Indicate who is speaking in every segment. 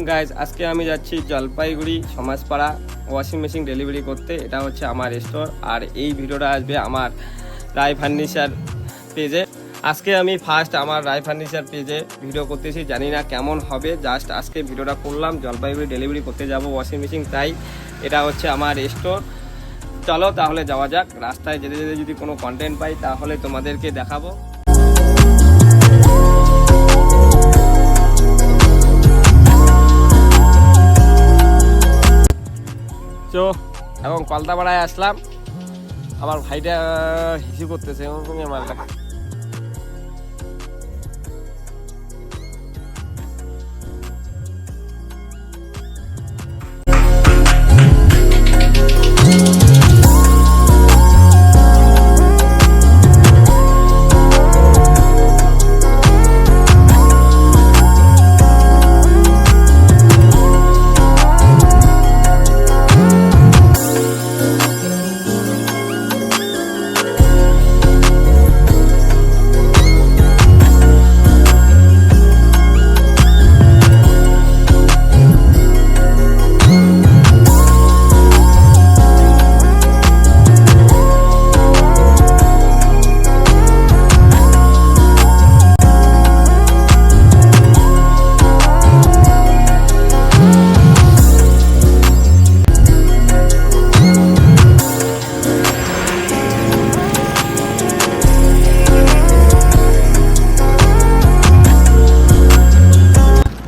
Speaker 1: Guys, আজকে আমি যাচ্ছি Jalpaiguri Samajpara washing machine delivery করতে। এটা হচ্ছে আমার স্টোর, আর এই ভিডিওটা আসবে আমার রায় ফার্নিচার পেজে। আজকে আমি ফার্স্ট আমার রায় ফার্নিচার পেজে ভিডিও করতেছি, জানি না কেমন হবে। জাস্ট আজকে ভিডিওটা করলাম, জলপাইগুড়ি ডেলিভারি করতে যাব ওয়াশিং মেশিন, তাই এটা হচ্ছে আমার স্টোর। চলো তাহলে যাওয়া যাক। রাস্তায় যেতে যেতে যদি কোনো কন্টেন্ট পাই তাহলে তোমাদেরকে দেখাবো। তো এখন কলতাপাড়ায় আসলাম, আমার ভাইটা হিসু করতেছে মালটা।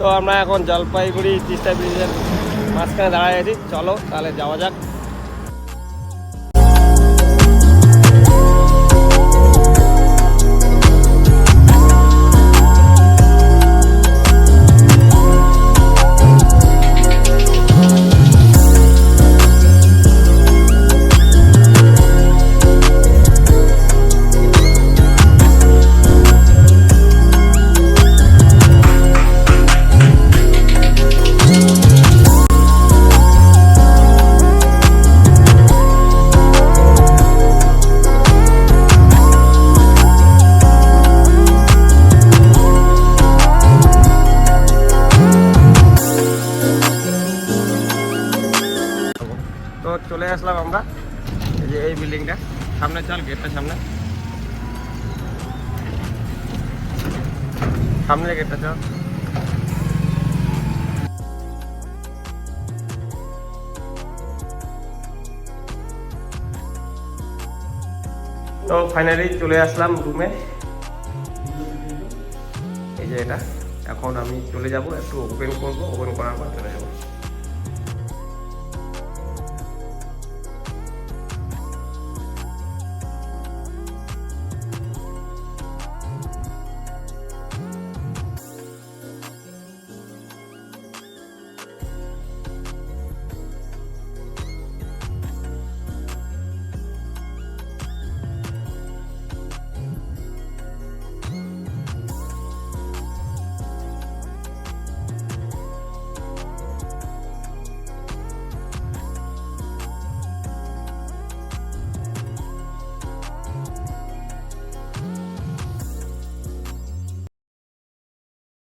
Speaker 1: তো আমরা এখন জলপাইগুড়ি তিস্তা ব্রিজের মাঝখানে দাঁড়ায় আছি। চলো তাহলে যাওয়া যাক। তো চলে আসলাম আমরা, এই যে এই বিল্ডিংটা সামনে। চল গেটটা সামনে গেটটা চল। তো ফাইনালি চলে আসলাম রুমে, এই যে এটা। এখন আমি চলে যাব, একটু ওপেন করবো, ওপেন করার পর চলে যাবো।